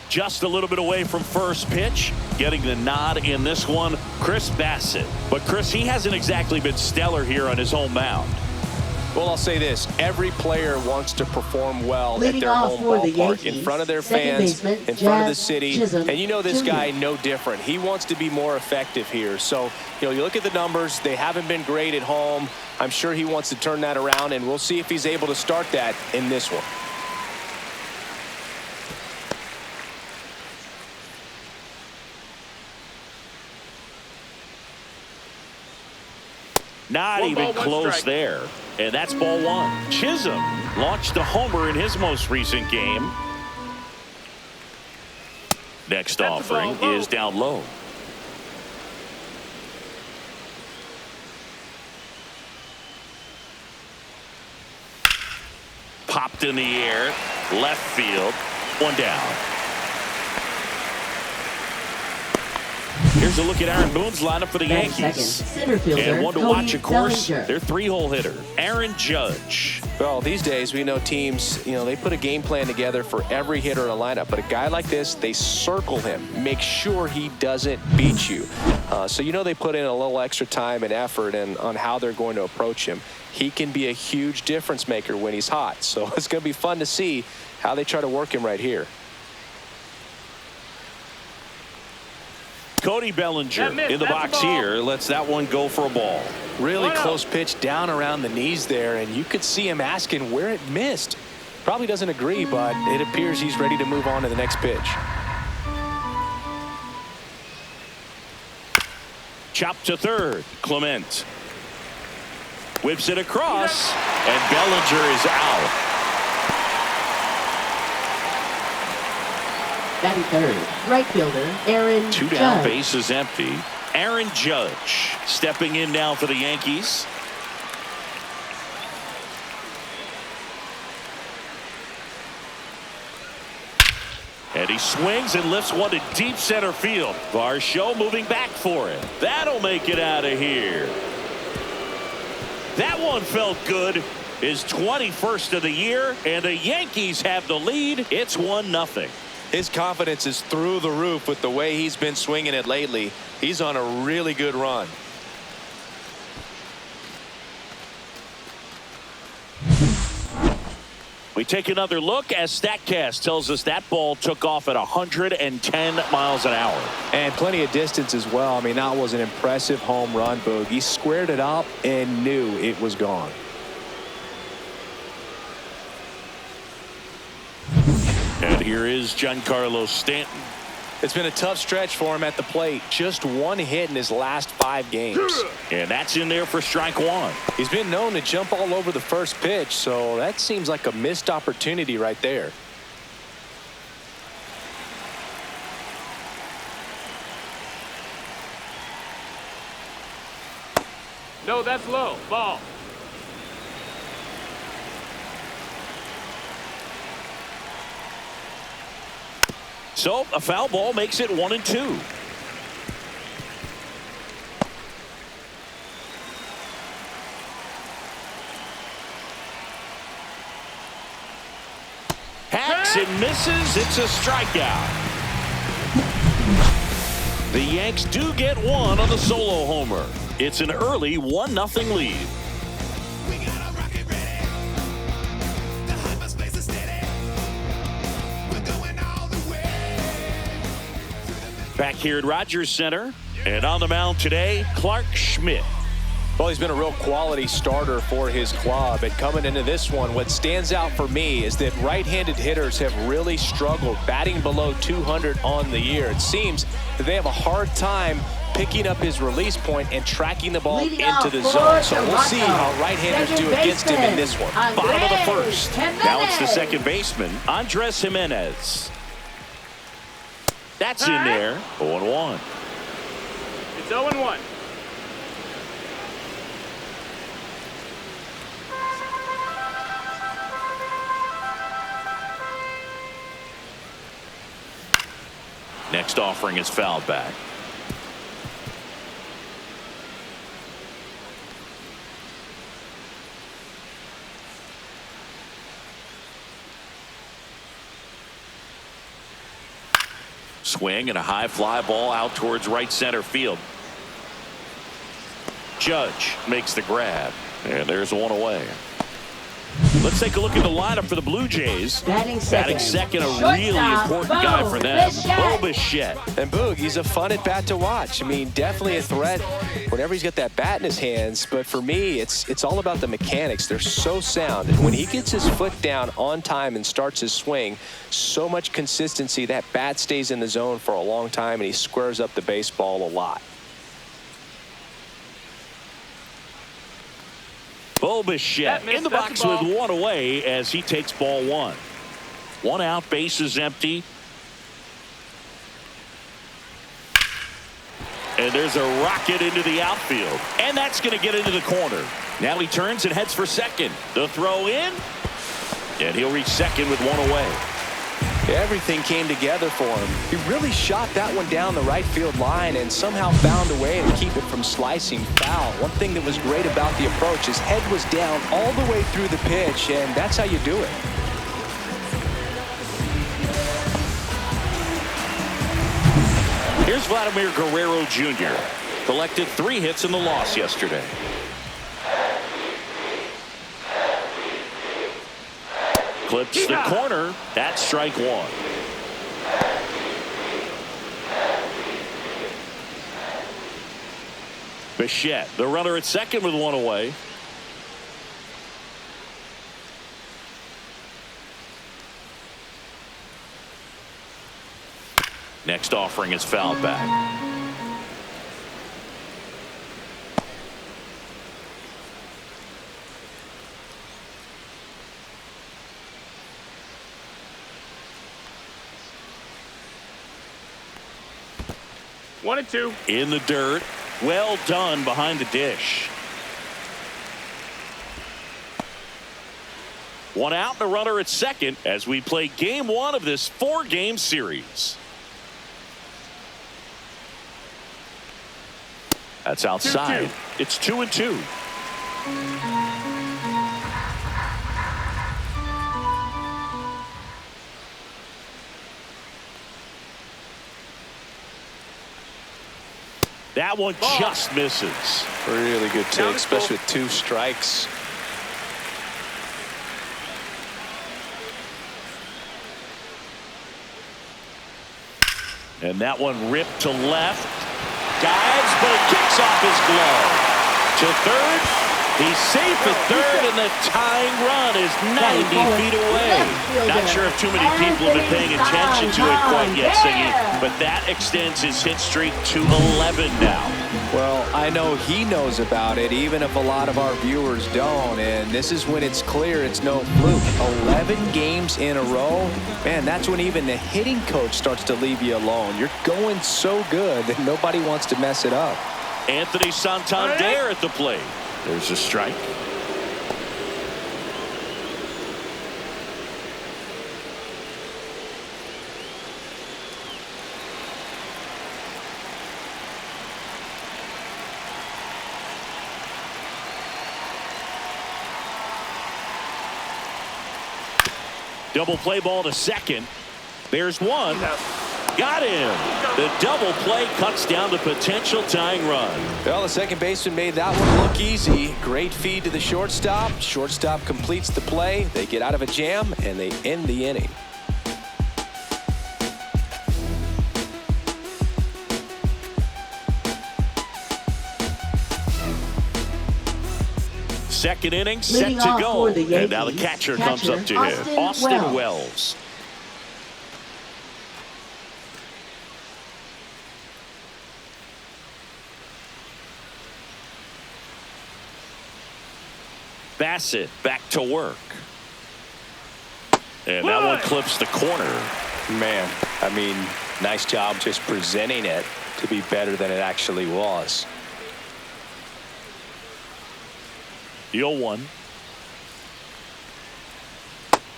Just a little bit away from first pitch. Getting the nod in this one, Chris Bassett. But Chris, he hasn't exactly been stellar here on his home mound. Well, I'll say this. Every player wants to perform well Leading at their off home for the ballpark, Yankees, in front of their second fans, baseman, in front of the Jazz city. Chisholm And you know this Jr. guy no different. He wants to be more effective here. So, you look at the numbers. They haven't been great at home. I'm sure he wants to turn that around, and we'll see if he's able to start that in this one. Not even close there. And that's ball one. Chisholm launched a homer in his most recent game. Next offering is down low. Popped in the air. Left field. One down. Here's a look at Aaron Boone's lineup for the Yankees. And one to watch, of course, their three-hole hitter, Aaron Judge. Well, these days we know teams, they put a game plan together for every hitter in a lineup. But a guy like this, they circle him, make sure he doesn't beat you. So they put in a little extra time and effort on how they're going to approach him. He can be a huge difference maker when he's hot. So it's going to be fun to see how they try to work him right here. Cody Bellinger in the box here lets that one go for a ball. Really close pitch down around the knees there, and you could see him asking where it missed. Probably doesn't agree, but it appears he's ready to move on to the next pitch. Chopped to third. Clement whips it across, and Bellinger is out. Batting third, right fielder, Aaron Two down, Judge. base is empty. Aaron Judge stepping in now for the Yankees. And he swings and lifts one to deep center field. Varsho moving back for it. That'll make it out of here. That one felt good. His 21st of the year, and the Yankees have the lead. It's 1-0. His confidence is through the roof with the way he's been swinging it lately. He's on a really good run. We take another look as StatCast tells us that ball took off at 110 miles an hour. And plenty of distance as well. I mean, that was an impressive home run, Boog. He squared it up and knew it was gone. And here is Giancarlo Stanton. It's been a tough stretch for him at the plate. Just one hit in his last 5 games. And that's in there for strike one. He's been known to jump all over the first pitch, so that seems like a missed opportunity right there. No, that's low. Ball. So a foul ball makes it 1-2. Hacks and misses. It's a strikeout. The Yanks do get one on the solo homer. It's an early 1-0 lead. Back here at Rogers Center, and on the mound today, Clark Schmidt. Well, he's been a real quality starter for his club, and coming into this one, what stands out for me is that right-handed hitters have really struggled batting below 200 on the year. It seems that they have a hard time picking up his release point and tracking the ball into the zone. So we'll see how right-handers do against him in this one. Bottom of the first. Now it's the second baseman, Andres Jimenez. That's in there. 0-1. It's 0-1. Next offering is fouled back. Swing and a high fly ball out towards right center field. Judge makes the grab, and there's one away. Let's take a look at the lineup for the Blue Jays. Batting second, a really important guy for them, Bo Bichette. And Boog, he's a fun at bat to watch. I mean, definitely a threat whenever he's got that bat in his hands. But for me, it's all about the mechanics. They're so sound. And when he gets his foot down on time and starts his swing, so much consistency, that bat stays in the zone for a long time, and he squares up the baseball a lot. Bo Bichette in the box with one away as he takes ball one. One out, bases empty. And there's a rocket into the outfield. And that's going to get into the corner. Now he turns and heads for second. The throw in. And he'll reach second with one away. Everything came together for him. He really shot that one down the right field line and somehow found a way to keep it from slicing foul. One thing that was great about the approach, his head was down all the way through the pitch, and that's how you do it. Here's Vladimir Guerrero Jr. Collected 3 hits in the loss yesterday. Clips the corner. That's strike one. Bichette, the runner at second with one away. Next offering is fouled back. One and two. In the dirt. Well done behind the dish. One out and a runner at second as we play game 1 of this 4-game series. That's outside. 2-2. It's 2-2. That one just misses. Really good take, especially with 2 strikes. And that one ripped to left. Dives, but it kicks off his glove. To third. He's safe at third, and the tying run is 90 feet away. Not sure if too many people have been paying attention to it quite yet, Siggy, but that extends his hit streak to 11 now. Well, I know he knows about it, even if a lot of our viewers don't. And this is when it's clear it's no fluke. 11 games in a row. Man, that's when even the hitting coach starts to leave you alone. You're going so good that nobody wants to mess it up. Anthony Santander at the plate. There's a strike. Double play ball to second. There's one. Got him. The double play cuts down the potential tying run. Well, the second baseman made that one look easy. Great feed to the shortstop. Shortstop completes the play. They get out of a jam, and they end the inning. Second inning set to go. And now the catcher comes up to him. Austin Wells. Bassett back to work. And that one clips the corner. Man, I mean, nice job just presenting it to be better than it actually was. 0-1.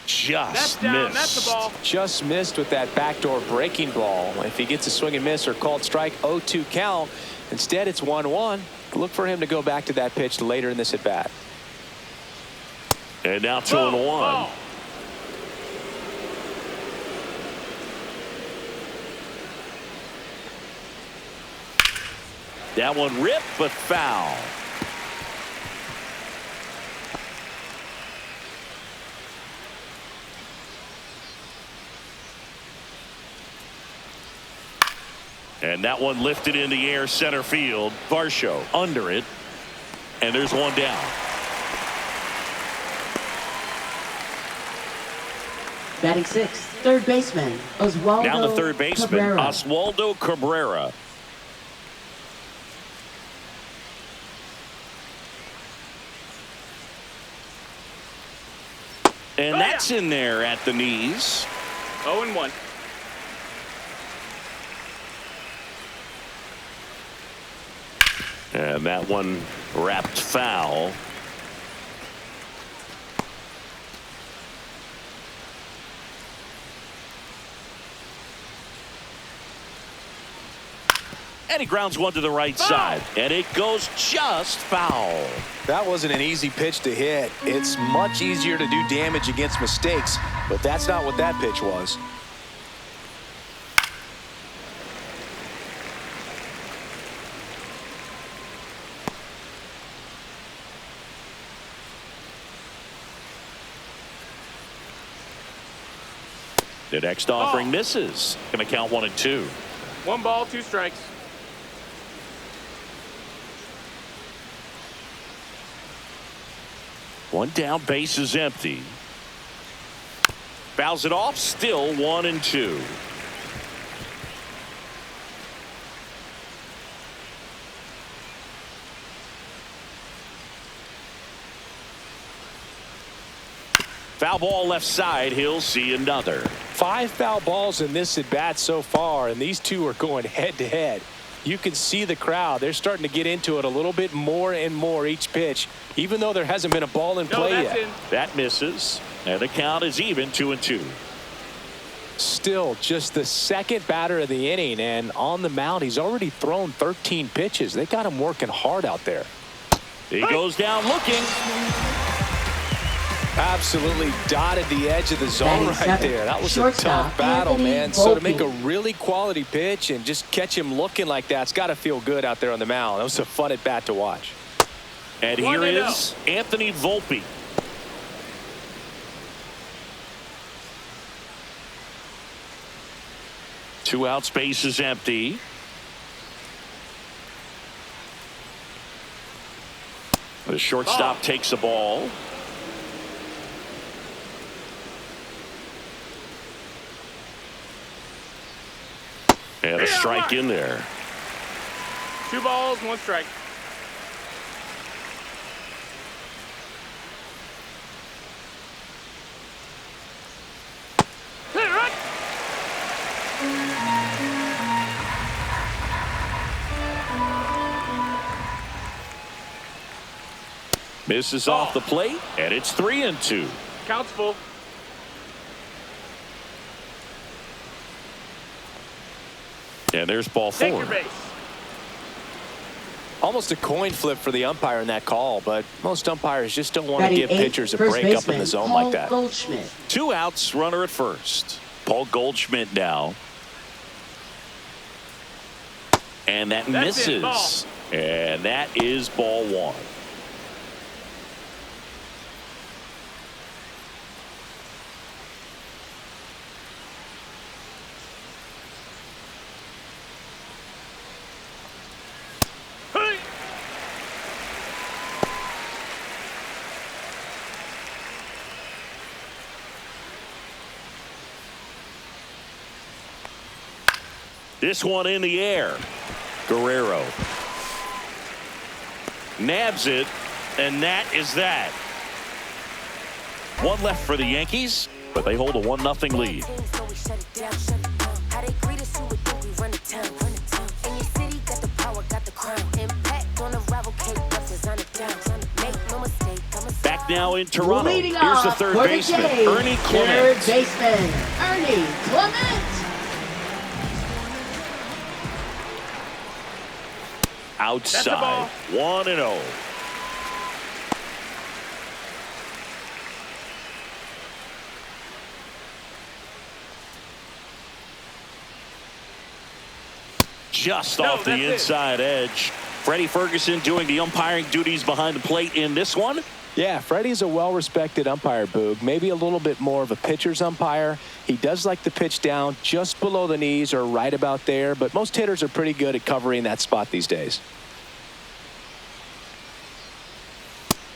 Just missed. That's the ball. Just missed with that backdoor breaking ball. If he gets a swing and miss or called strike, 0-2 count. Instead, it's 1-1. Look for him to go back to that pitch later in this at bat. And now 2-1. That one ripped, but foul. And that one lifted in the air center field. Varsho under it. And there's one down. Batting sixth, third baseman, Oswaldo Down the third baseman, Cabrera. Oswaldo Cabrera. And that's in there at the knees. 0-1. And that one wrapped foul. And he grounds one to the right side. And it goes just foul. That wasn't an easy pitch to hit. It's much easier to do damage against mistakes, but that's not what that pitch was. The next offering misses. Going to count 1-2. 1 ball, 2 strikes. One down, base is empty. Fouls it off, still 1-2. Foul ball left side. He'll see another. 5 foul balls in this at bat so far, and these two are going head to head. You can see the crowd. They're starting to get into it a little bit more and more each pitch, even though there hasn't been a ball in play yet. That misses, and the count is even 2-2. Still just the second batter of the inning, and on the mound he's already thrown 13 pitches. They got him working hard out there. He goes down looking. Absolutely dotted the edge of the zone right there. That was a tough battle, man. So to make a really quality pitch and just catch him looking like that, it's got to feel good out there on the mound. That was a fun at bat to watch. And here is Anthony Volpe. Two out, space is empty. The shortstop takes the ball. And a strike in there. 2 balls, 1 strike. Misses off the plate, and it's 3-2. Counts full. And there's ball 4. Take your base. Almost a coin flip for the umpire in that call, but most umpires just don't want to give pitchers a break up in the zone like that. Goldschmidt. 2 outs, runner at first. Paul Goldschmidt now. And that misses. And that is ball 1. This one in the air. Guerrero nabs it, and that is that. 1 left for the Yankees, but they hold a 1-0 lead. Back now in Toronto. Here's the third baseman, Ernie Clement. Third baseman, Ernie Clement. Outside, 1-0. Just off the inside edge. Freddie Ferguson doing the umpiring duties behind the plate in this one. Yeah, Freddie's a well-respected umpire, Boog. Maybe a little bit more of a pitcher's umpire. He does like to pitch down just below the knees or right about there, but most hitters are pretty good at covering that spot these days.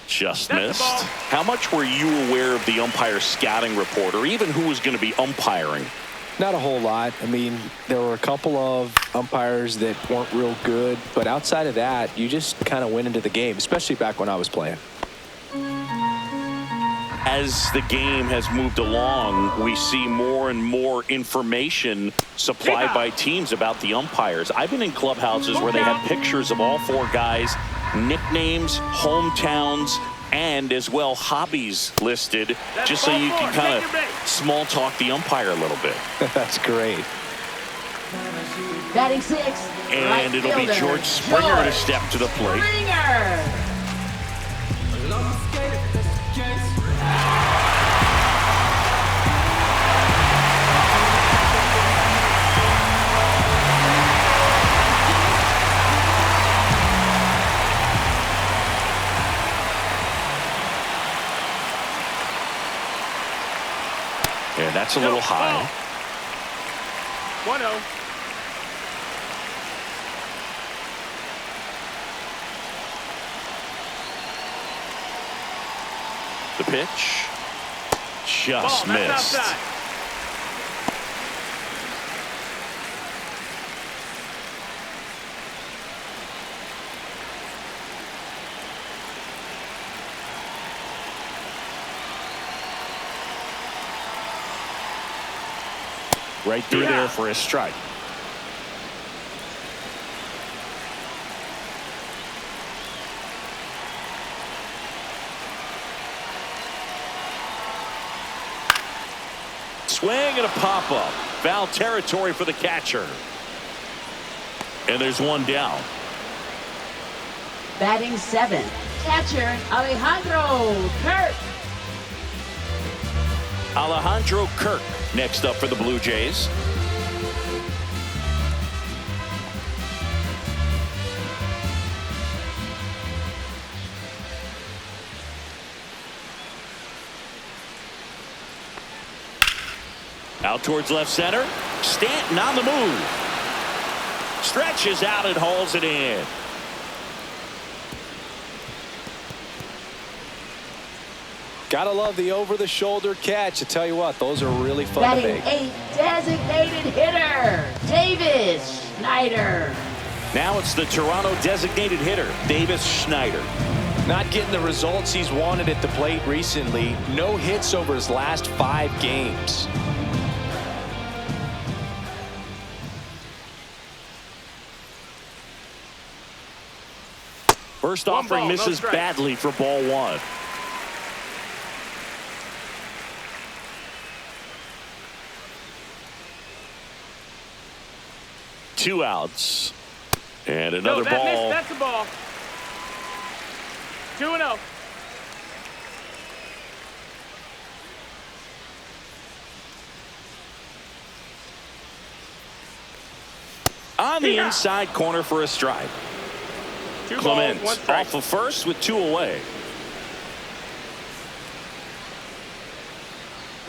Just missed. How much were you aware of the umpire scouting report, or even who was going to be umpiring? Not a whole lot. I mean, there were a couple of umpires that weren't real good, but outside of that, you just kind of went into the game, especially back when I was playing. As the game has moved along, we see more and more information supplied by teams about the umpires. I've been in clubhouses where they have pictures of all four guys, nicknames, hometowns, and as well hobbies listed, just so you can kind of small talk the umpire a little bit. That's great. Batting 6. And it'll be George Springer to step to the plate. Springer. Yeah, that's a little high. 1-0. The pitch just Ball, that's missed. outside. Right through there for a strike. Swing and a pop-up. Foul territory for the catcher. And there's one down. Batting 7. Catcher Alejandro Kirk. Alejandro Kirk next up for the Blue Jays. Out towards left center. Stanton on the move. Stretches out and hauls it in. Gotta love the over-the-shoulder catch. I tell you what, those are really fun to Batting make. 8. Designated hitter Davis Schneider. Now it's the Toronto designated hitter, Davis Schneider. Not getting the results he's wanted at the plate recently. No hits over his last 5 games. First offering misses badly for ball 1. Two outs. And another ball. That's a ball. 2-0. On the inside corner for a strike. Clements off of first with 2 away.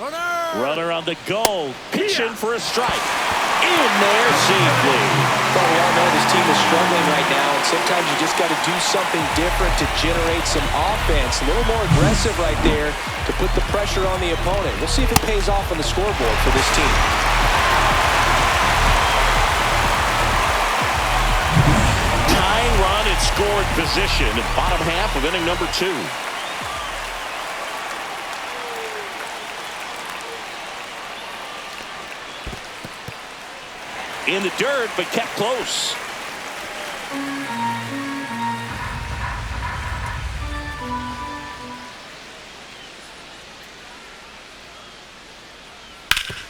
Runner on the go. Pitching for a strike. In there safely. Well, we all know this team is struggling right now, and sometimes you just got to do something different to generate some offense. A little more aggressive right there to put the pressure on the opponent. We'll see if it pays off on the scoreboard for this team. Tying run in scored position in bottom half of inning number 2. In the dirt, but kept close.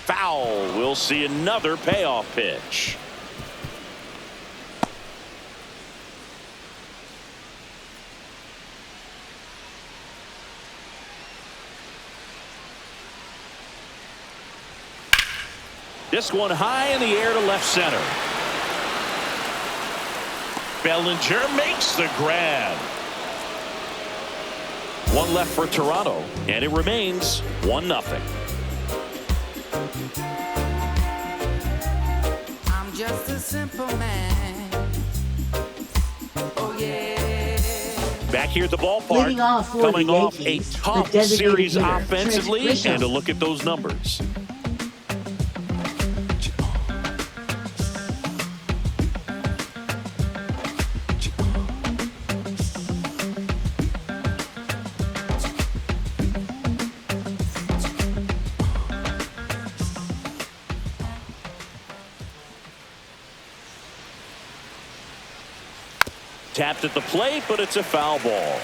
Foul. We'll see another payoff pitch. This one high in the air to left center. Bellinger makes the grab. One left for Toronto, and it remains 1-0. I'm just a simple man. Oh yeah. Back here at the ballpark, Leading off for coming the off a Yankees, tough the designated series hitter, offensively, Trent Grisham. and a look at those numbers. Tapped at the plate, but it's a foul ball.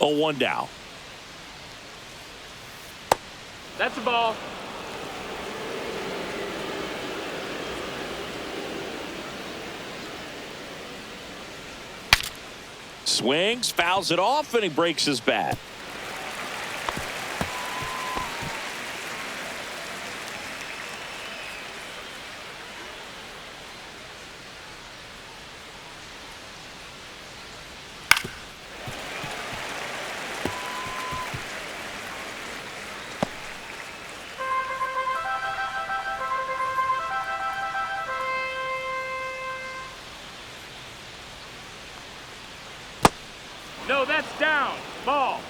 Oh, 1 down. That's a ball. Swings, fouls it off, and he breaks his bat. No, that's down. Ball.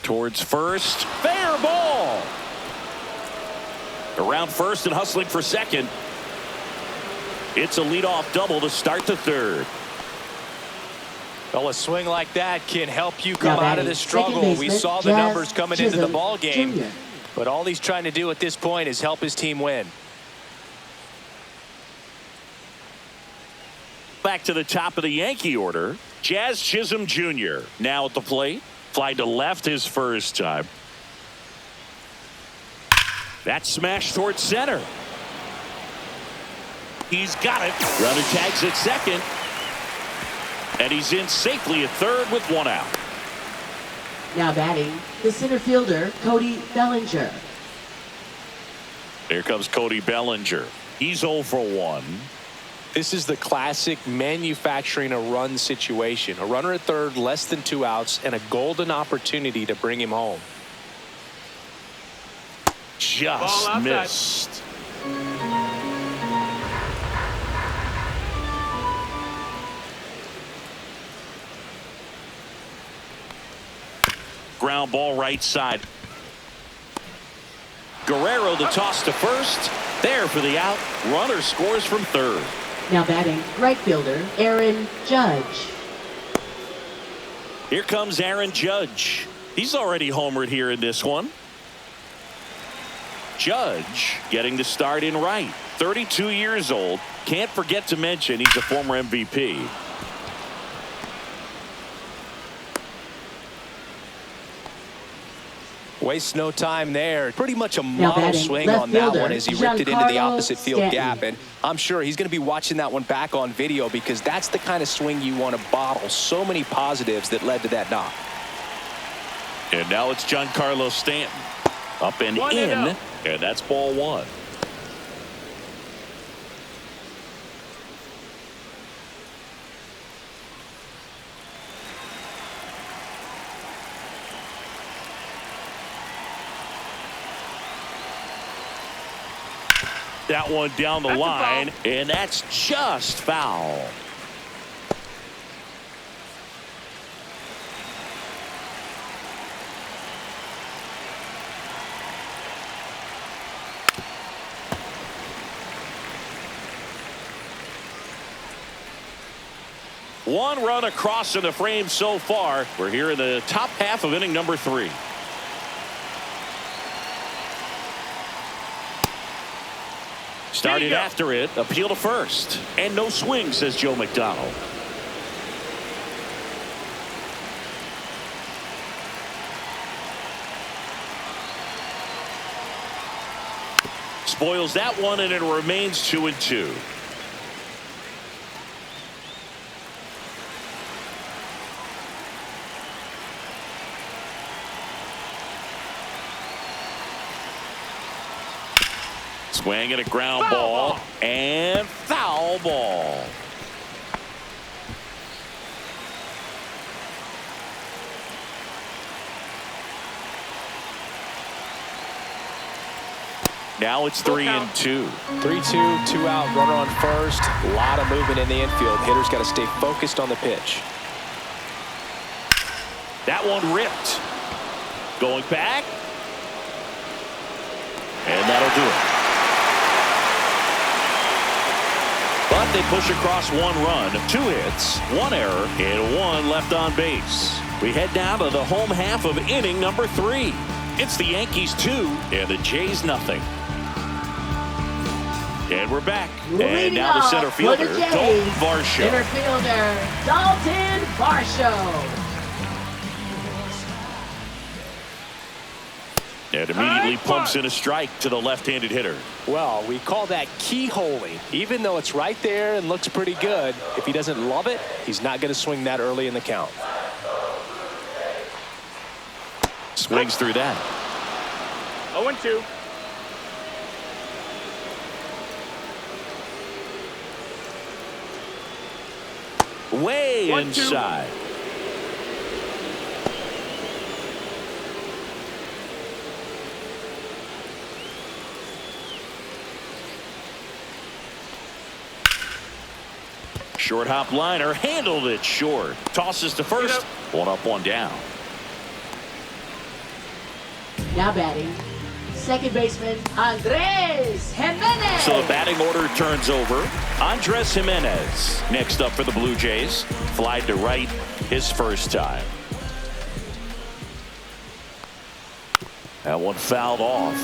Towards first, fair ball. Around first and hustling for second. It's a leadoff double to start the third. Well, a swing like that can help you come Now out of batting, this second struggle. We baseman, saw the Jazz numbers coming into the Chisholm ball game, Jr. but all he's trying to do at this point is help his team win. Back to the top of the Yankee order, Jazz Chisholm Jr. now at the plate. Fly to left his first time. That smash towards center. He's got it. Runner tags at second. And he's in safely at third with 1 out. Now batting, the center fielder, Cody Bellinger. Here comes Cody Bellinger. He's 0 for 1. This is the classic manufacturing a run situation. A runner at third, less than 2 outs, and a golden opportunity to bring him home. Just Ball outside. missed. Ground ball right side. Guerrero the toss to first. There for the out. Runner scores from third. Now batting, right fielder, Aaron Judge. Here comes Aaron Judge. He's already homered here in this one. Judge getting the start in right. 32 years old. Can't forget to mention he's a former MVP. Wastes no time there. Pretty much a Now model batting, swing left on that fielder, one as he ripped it into the Giancarlo opposite field Stanton. gap. And I'm sure he's going to be watching that one back on video because that's the kind of swing you want to bottle. So many positives that led to that knock. And now it's Giancarlo Stanton. Up and 1-0. and that's ball 1. That one down the That's a line, foul. and that's just foul. One run across in the frame so far. We're here in the top half of inning number 3. Started Bingo. after it, appeal to first. And no swing, says Joe McDonald. Spoils that one, and it remains 2-2. Swing and a ground ball and foul ball. Now it's 3-2. 3-2, 2 out, runner on first. A lot of movement in the infield. Hitters got to stay focused on the pitch. That one ripped. Going back. And that'll do it. But they push across 1 run, 2 hits, 1 error, and 1 left on base. We head down to the home half of inning number 3. It's the Yankees 2 and the Jays nothing. And we're back. And now the center fielder, Dalton Varsho. Center fielder, Dalton Varsho. And immediately pumps in a strike to the left-handed hitter. Well, we call that keyholing. Even though it's right there and looks pretty good, if he doesn't love it, he's not going to swing that early in the count. Swings through that. 0-2. Way inside. Short hop liner, handled it short. Tosses to first. 1 up, 1 down. Now batting, second baseman, Andres Jimenez. So the batting order turns over. Andres Jimenez next up for the Blue Jays. Fly to right his first time. That one fouled off.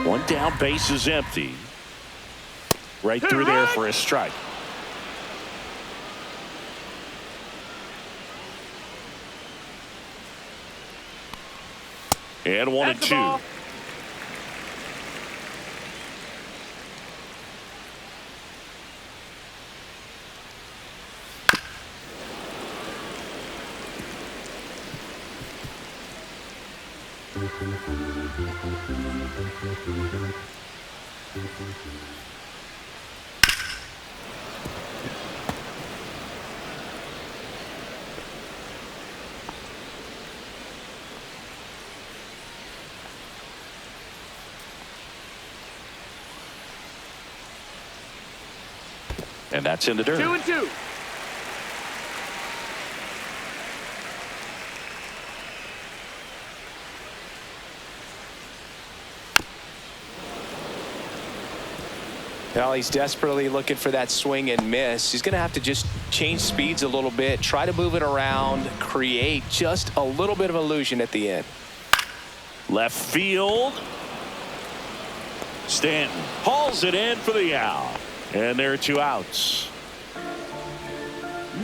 One down, base is empty. Right through there for a strike. And 1-2. And that's in the dirt. 2-2. Well, he's desperately looking for that swing and miss. He's going to have to just change speeds a little bit, try to move it around, create just a little bit of illusion at the end. Left field. Stanton hauls it in for the out. And there are 2 outs.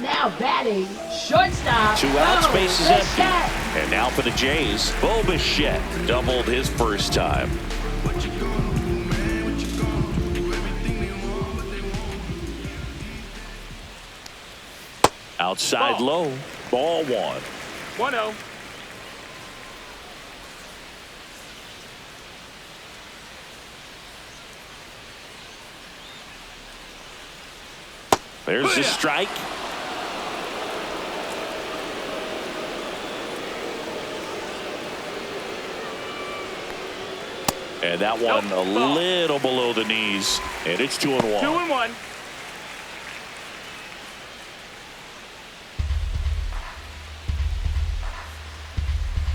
Now batting, shortstop. 2 outs, Bo base is empty. Bichette. And now for the Jays, Bo Bichette doubled his first time. Outside low, ball 1. 1-0. There's the strike. And that one a little below the knees. And it's 2-1. 2-1.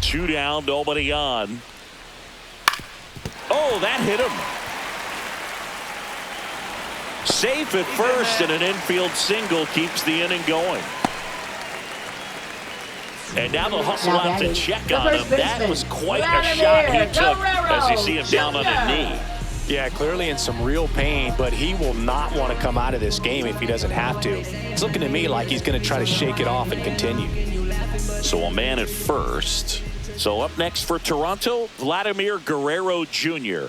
Two down, nobody on. Oh, that hit him. Safe at first, and an infield single keeps the inning going. And now they'll hustle out to check on him. That was quite a shot he took as you see him down on the knee. Yeah, clearly in some real pain, but he will not want to come out of this game if he doesn't have to. It's looking to me like he's going to try to shake it off and continue. So a man at first. So up next for Toronto, Vladimir Guerrero Jr.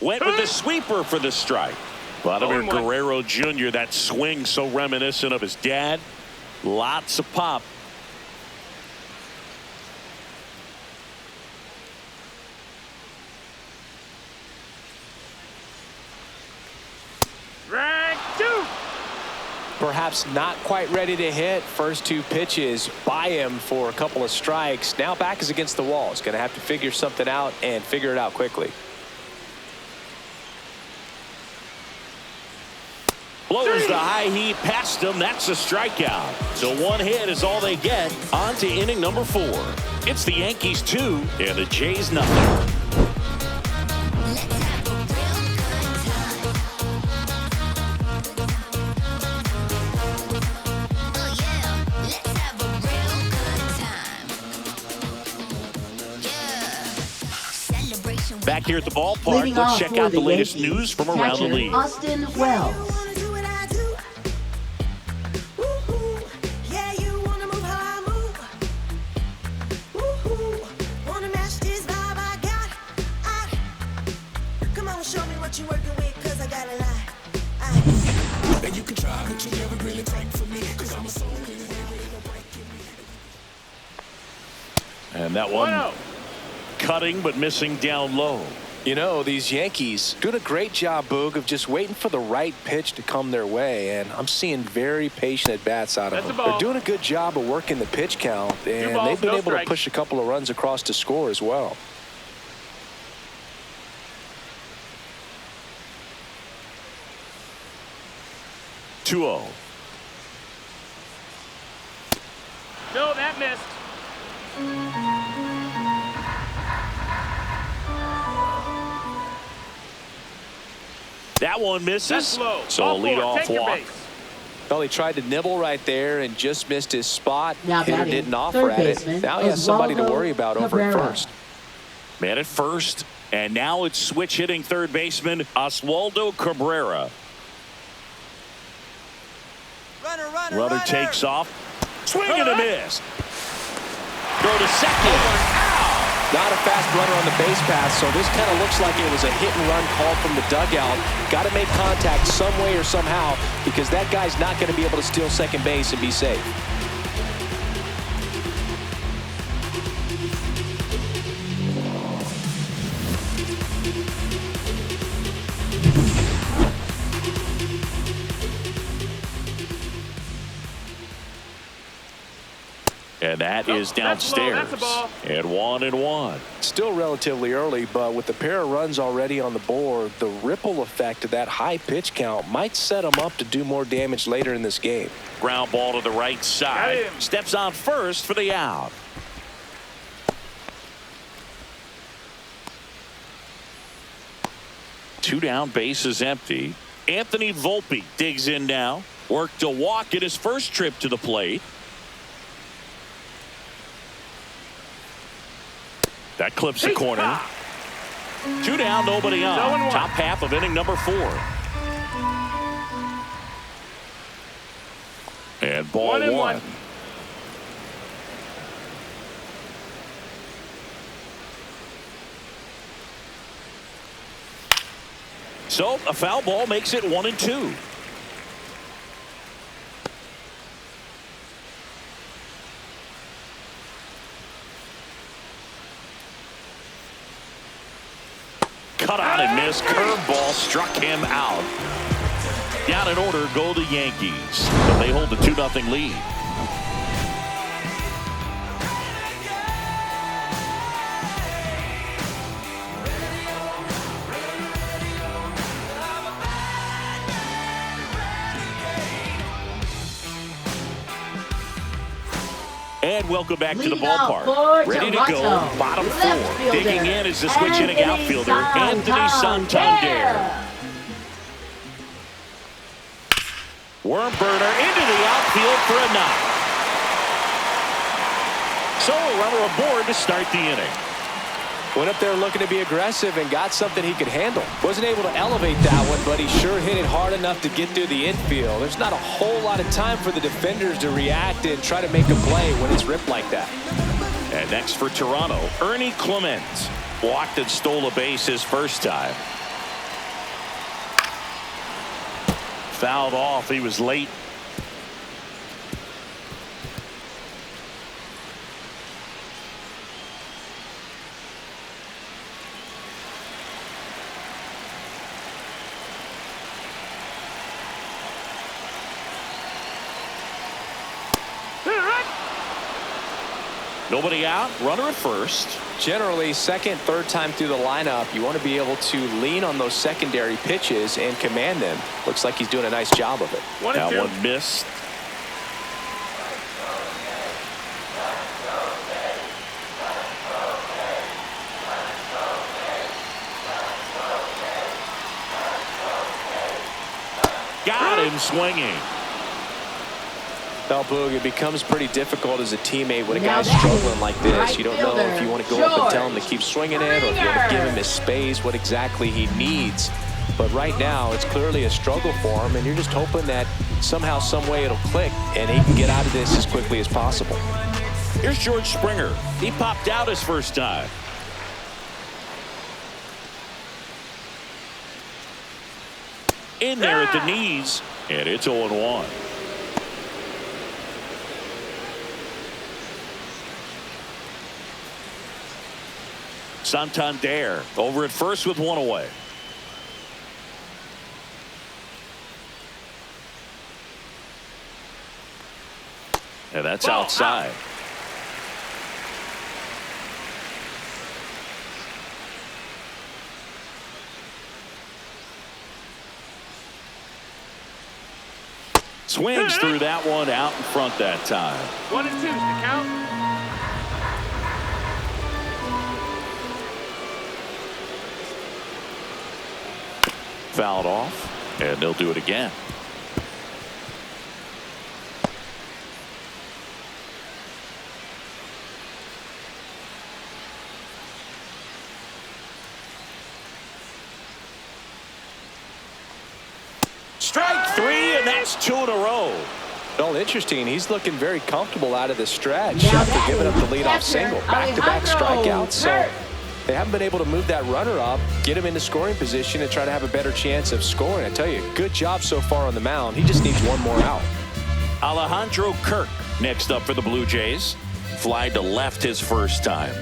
Went with the sweeper for the strike. Vladimir Guerrero Jr., that swing so reminiscent of his dad. Lots of pop. Perhaps not quite ready to hit. First two pitches by him for a couple of strikes. Now back is against the wall. He's going to have to figure something out and figure it out quickly. Blows the high heat past him. That's a strikeout. So one hit is all they get. On to inning number 4. It's the Yankees 2 and the Jays nothing. Back here at the ballpark, Leading let's off check for out the latest Yankees, news from around the catcher, league. Austin Wells. And that one cutting but missing down low. You know, these Yankees doing a great job, Boog, of just waiting for the right pitch to come their way, and I'm seeing very patient at-bats out of them. They're doing a good job of working the pitch count, and they've been able to push a couple of runs across to score as well. No, that missed. that one misses. So So a leadoff walk. Well, he tried to nibble right there and just missed his spot. Now Hitter batting, didn't offer third at it. baseman, Now he has somebody to Oswaldo worry about over at Cabrera. first. Man at first, and now it's switch hitting third baseman Oswaldo Cabrera. Runner takes off. Swing and a miss. Throw to second. Not a fast runner on the base path, so this kind of looks like it was a hit and run call from the dugout. Got to make contact some way or somehow, because that guy's not going to be able to steal second base and be safe. And that is downstairs. That's a ball. And 1-1. Still relatively early, but with the pair of runs already on the board, the ripple effect of that high pitch count might set him up to do more damage later in this game. Ground ball to the right side. Steps on first for the out. Two down, base is empty. Anthony Volpe digs in now. Worked a walk at his first trip to the plate. That clips the corner. Two down, nobody on. Top half of inning number 4. And ball 1. So a foul ball makes it 1-2. Cut on and miss. Curveball struck him out. Down in order go the Yankees, but they hold the 2-0 lead. And welcome back to the ballpark. Ready to go, bottom 4. Digging in is the switch hitting outfielder, Anthony Santander. Worm burner into the outfield for a knock. So a runner aboard to start the inning. Went up there looking to be aggressive and got something he could handle. Wasn't able to elevate that one, but he sure hit it hard enough to get through the infield. There's not a whole lot of time for the defenders to react and try to make a play when it's ripped like that. And next for Toronto, Ernie Clemens. Walked and stole a base his first time. Fouled off. He was late. Nobody out. Runner at first. Generally, second, third time through the lineup, you want to be able to lean on those secondary pitches and command them. Looks like he's doing a nice job of it. That one missed. Got him swinging. Well, Boog, it becomes pretty difficult as a teammate when a guy's struggling like this. You don't know if you want to go up and tell him to keep swinging it, or if you want to give him his space, what exactly he needs. But right now, it's clearly a struggle for him, and you're just hoping that somehow, some way it'll click, and he can get out of this as quickly as possible. Here's George Springer. He popped out his first time. In there at the knees, and it's 0-1. Santander over at first with one away. And that's outside. Swings through that one out in front that time. 1-2 is the count. Fouled off, and they'll do it again. Strike three, and that's 2 in a row. Well, interesting. He's looking very comfortable out of the stretch after giving up the leadoff single. Back-to-back strikeouts. So they haven't been able to move that runner up, get him into scoring position, and try to have a better chance of scoring. I tell you, good job so far on the mound. He just needs one more out. Alejandro Kirk next up for the Blue Jays. Fly to left his first time.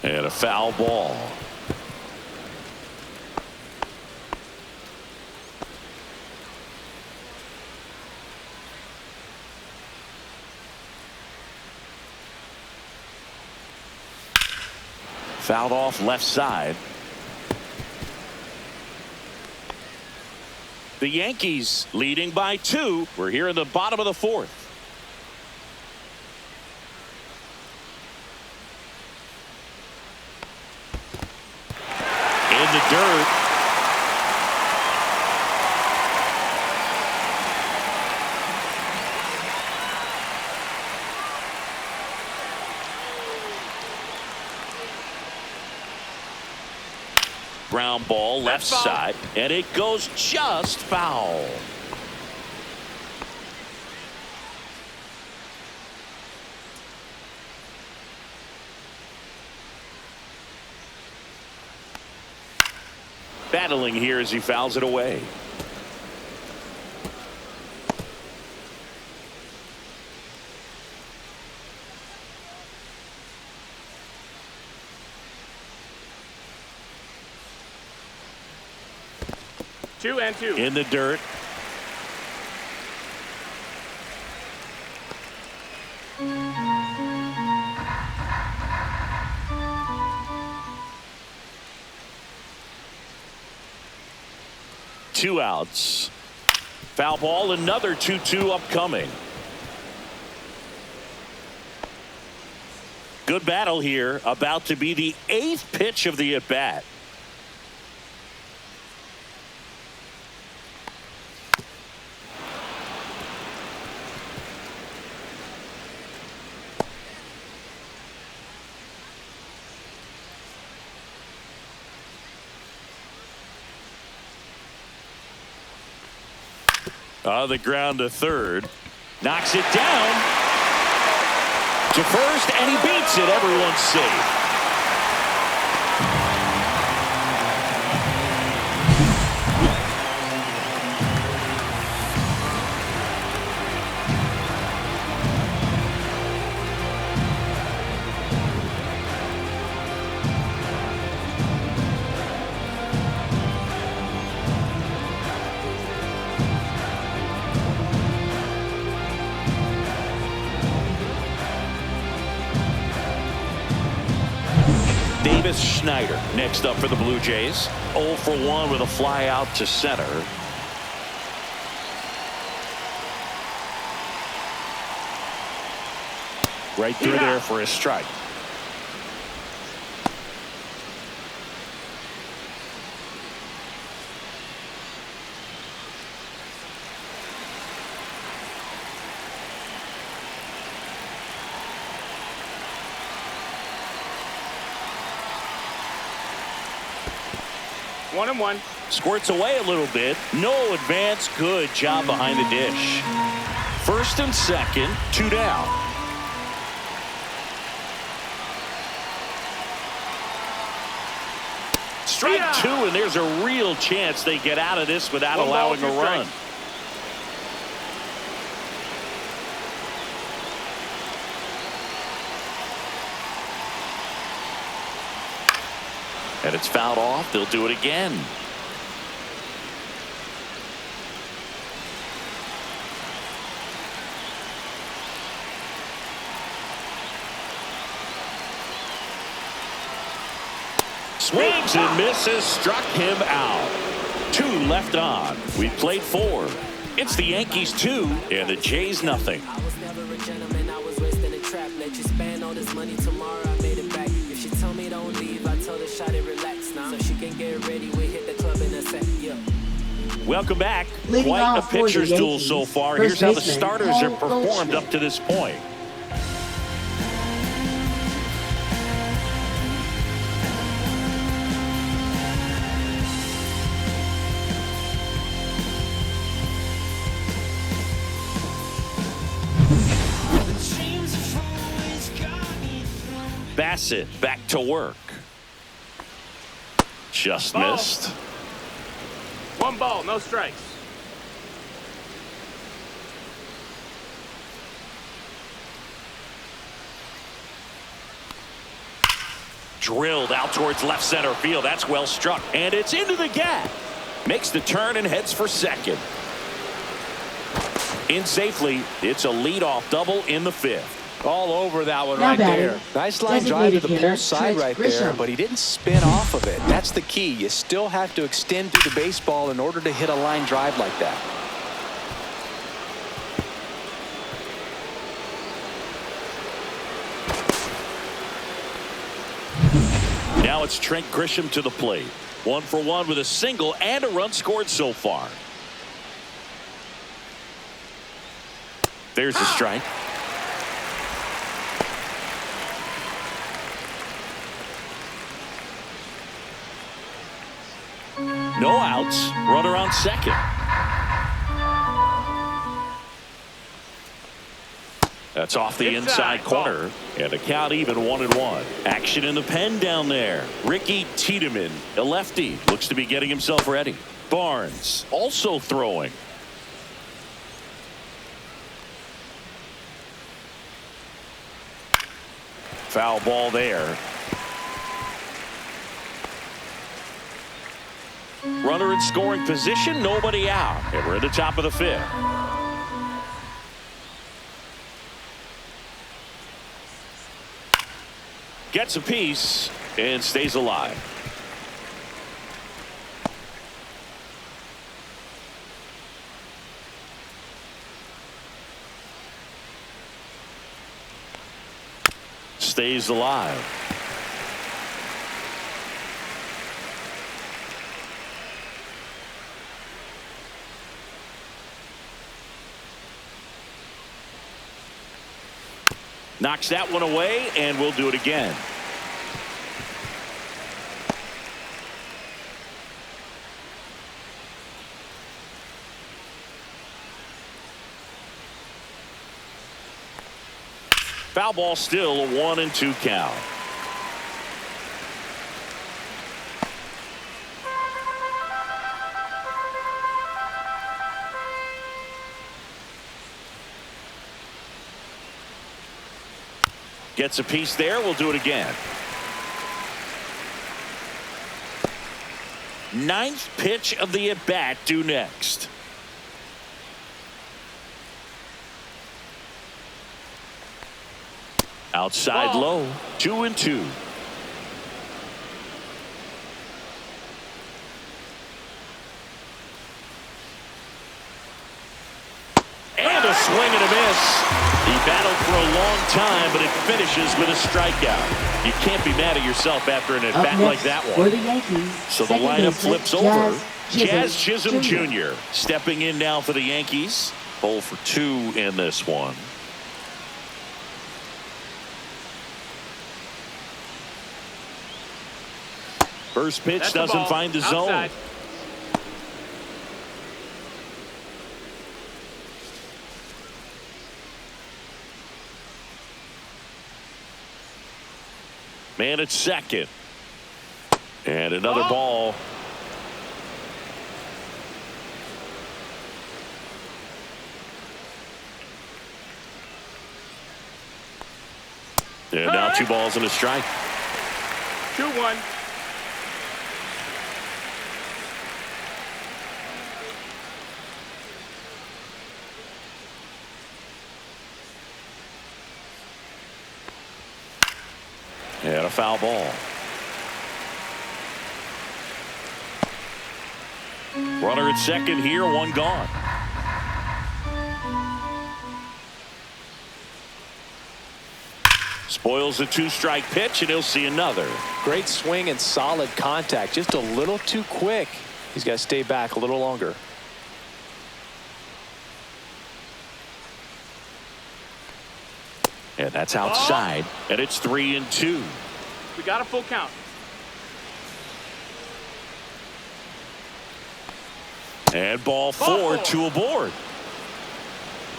And a foul ball. Fouled off left side. The Yankees leading by 2. We're here in the bottom of the 4th. In the dirt. Ground ball left side, and it goes just foul. Battling here as he fouls it away. Two and two. In the dirt. Two outs. Foul ball, another 2-2 upcoming. Good battle here. About to be the 8th pitch of the at-bat. On the ground to third. Knocks it down to first, and he beats it. Everyone's safe. Schneider next up for the Blue Jays. 0 for 1 with a fly out to center. Right through there for a strike. One and one. Squirts away a little bit. No advance. Good job behind the dish. First and second, 2 down. Strike 2, and there's a real chance they get out of this without allowing a run. And it's fouled off. They'll do it again. Swings and misses. Struck him out. 2 left on. We've played 4. It's the Yankees 2 and the Jays nothing. I was never a gentleman. I was raised in a trap. Let you spend all this money tomorrow. I made it back. If she tell me don't leave, I tell her shot it relax now. So she can get ready. We hit the club in a sec. Yeah. Welcome back. Leading Quite a off for the pitcher's duel Yankees, so far. first Here's how the baseman, starters have Paul performed Goldschmidt. up to this point. Bassett back to work. Just Ball. missed. 1 ball, no strikes. Drilled out towards left center field. That's well struck. And it's into the gap. Makes the turn and heads for second. In safely. It's a leadoff double in the 5th. All over that one Now right batting, there. Nice line drive to the designated pull hitter, side Trent right there, Grisham. but he didn't spin off of it. That's the key. You still have to extend through the baseball in order to hit a line drive like that. Now it's Trent Grisham to the plate. 1 for 1 with a single and a run scored so far. There's a strike. No outs. Runner on second. That's off the inside corner. And a count even 1-1. Action in the pen down there. Ricky Tiedemann, a lefty, looks to be getting himself ready. Barnes also throwing. Foul ball there. Runner in scoring position, nobody out. And we're at the top of the 5th. Gets a piece and stays alive. stays alive. Knocks that one away, and we'll do it again. Foul ball, still a 1-2 count. Gets a piece there. We'll do it again. Ninth pitch of the at-bat due next. Outside low, 2-2. And a swing and a miss. He battled for a long time, but it finishes with a strikeout. You can't be mad at yourself after an at-bat like that one. For the Yankees, So the lineup flips over. Jazz Chisholm Jr. stepping in now for the Yankees. 0 for 2 in this one. First pitch doesn't find the zone. Man at second. And another ball. And now 2 balls and a strike. 2-1. And a foul ball. Runner at second here, 1 gone. Spoils a 2-strike pitch, and he'll see another. Great swing and solid contact. Just a little too quick. He's got to stay back a little longer. And that's outside. And it's 3-2. We got a full count. And ball 4, 2 aboard.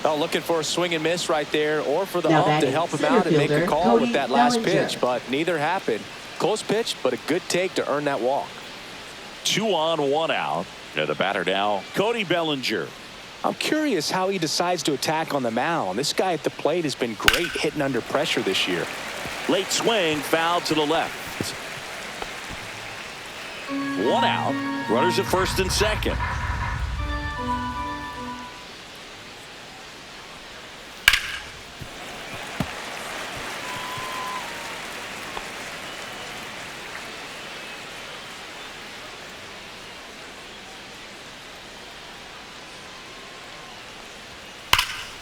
Well, looking for a swing and miss right there, or for the Now ump to batting help him center out and make a fielder, call Cody with that last Bellinger. pitch, but neither happened. Close pitch, but a good take to earn that walk. 2 on, 1 out. And the batter now, Cody Bellinger. I'm curious how he decides to attack on the mound. This guy at the plate has been great hitting under pressure this year. Late swing, foul to the left. 1 out. Runners at first and second.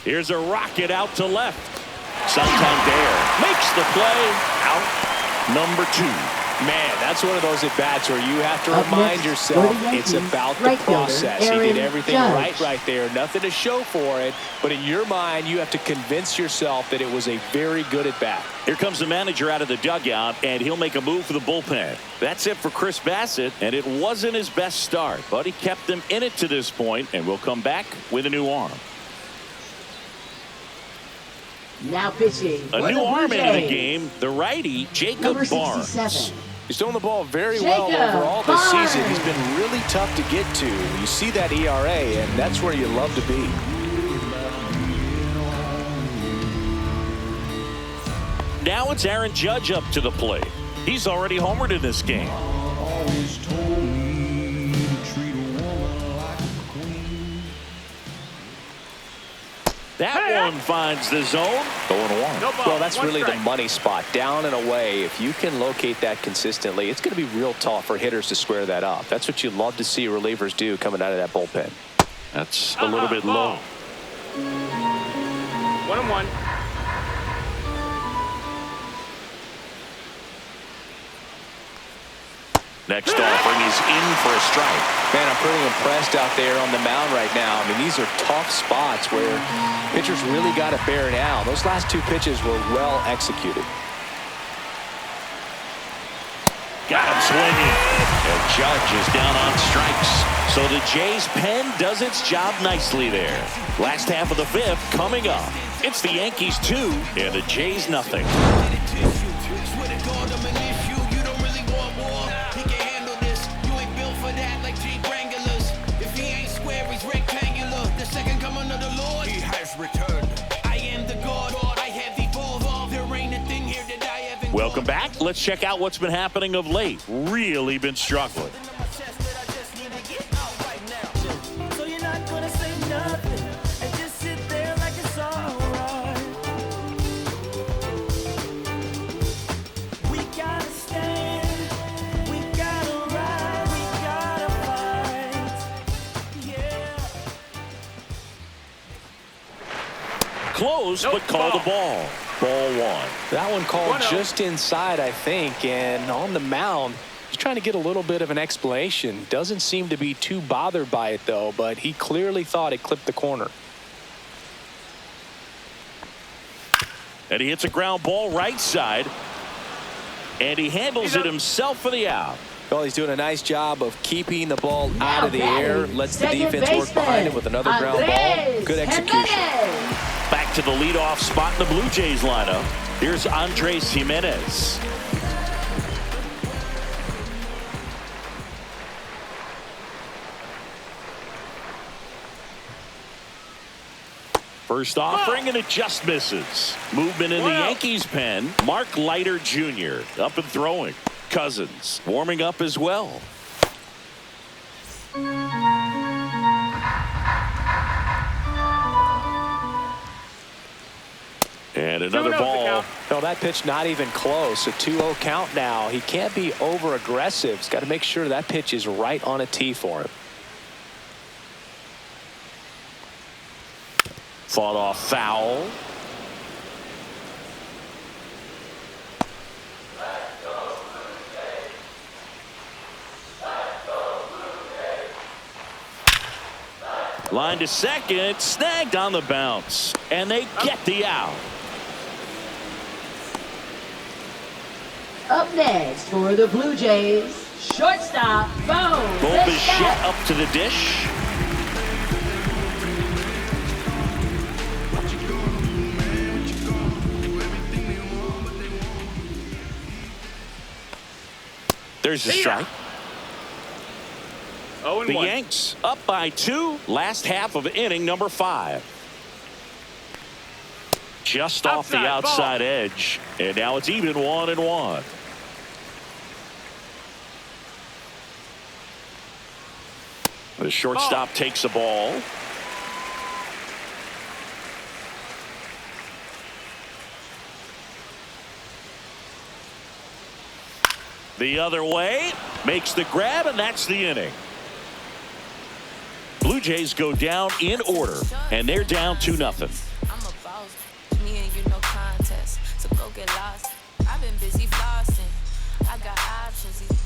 Here's a rocket out to left. Santander makes the play. Out number 2. Man, that's one of those at-bats where you have to Up remind next, yourself for the it's Yankees, about the right fielder, process. He Aaron did everything Judge. right there. Nothing to show for it. But in your mind, you have to convince yourself that it was a very good at-bat. Here comes the manager out of the dugout, and he'll make a move for the bullpen. That's it for Chris Bassett, and it wasn't his best start, but he kept them in it to this point, and will come back with a new arm. Now pitching. A for new the arm Blue into the Jays. game, the righty, Jacob Number Barnes. 67. He's throwing the ball very well Jacob overall this season. Barnes. He's been really tough to get to. You see that ERA, and that's where you love to be. Now it's Aaron Judge up to the plate. He's already homered in this game. That one finds the zone. 0-1. No ball. Well, that's 1 really strike. the money spot, down and away. If you can locate that consistently, it's going to be real tough for hitters to square that up. That's what you love to see relievers do coming out of that bullpen. That's a little bit low. 1-1. Next offering is in for a strike. Man, I'm pretty impressed out there on the mound right now. I mean, these are tough spots where pitchers really got to bear down. Those last two pitches were well executed. Got him swinging. And Judge is down on strikes. So the Jays' pen does its job nicely there. Last half of the fifth coming up. It's the Yankees 2 and the Jays nothing. Welcome back. Let's check out what's been happening of late. Really been struggling. So you're not gonna say nothing and just sit there like it's alright. We gotta stand, we gotta ride, we gotta fight. Yeah. Close, but call the ball. Ball one. That one called 1-0. just inside, I think, and on the mound, he's trying to get a little bit of an explanation. Doesn't seem to be too bothered by it, though, but he clearly thought it clipped the corner. And he hits a ground ball right side. And he handles it himself for the out. Well, he's doing a nice job of keeping the ball Now out of the air. batting, Lets the second defense work behind baseman, it with another ground ball. Andres Good execution. Jimenez. Back to the leadoff spot in the Blue Jays lineup. Here's Andres Jimenez. First offering, and it just misses. Movement in the Yankees pen. Mark Leiter Jr. up and throwing. Cousins warming up as well. And another 2-0 ball. count. No, that pitch not even close. A 2-0 count now. He can't be over aggressive. He's got to make sure that pitch is right on a tee for him. Fought off foul. Line to second, snagged on the bounce, and they get the out. Up next for the Blue Jays, shortstop, Bo Bichette up to the dish. There's the strike. 0-1. The Yanks up by 2. Last half of inning number 5. Just off the Outside ball. outside edge. And now it's even 1-1. The shortstop takes the ball. The other way, makes the grab, and that's the inning. Blue Jays go down in order, and they're down 2-0. I'm a boss, me and you no contest, so go get lost. I've been busy flossing, I got options.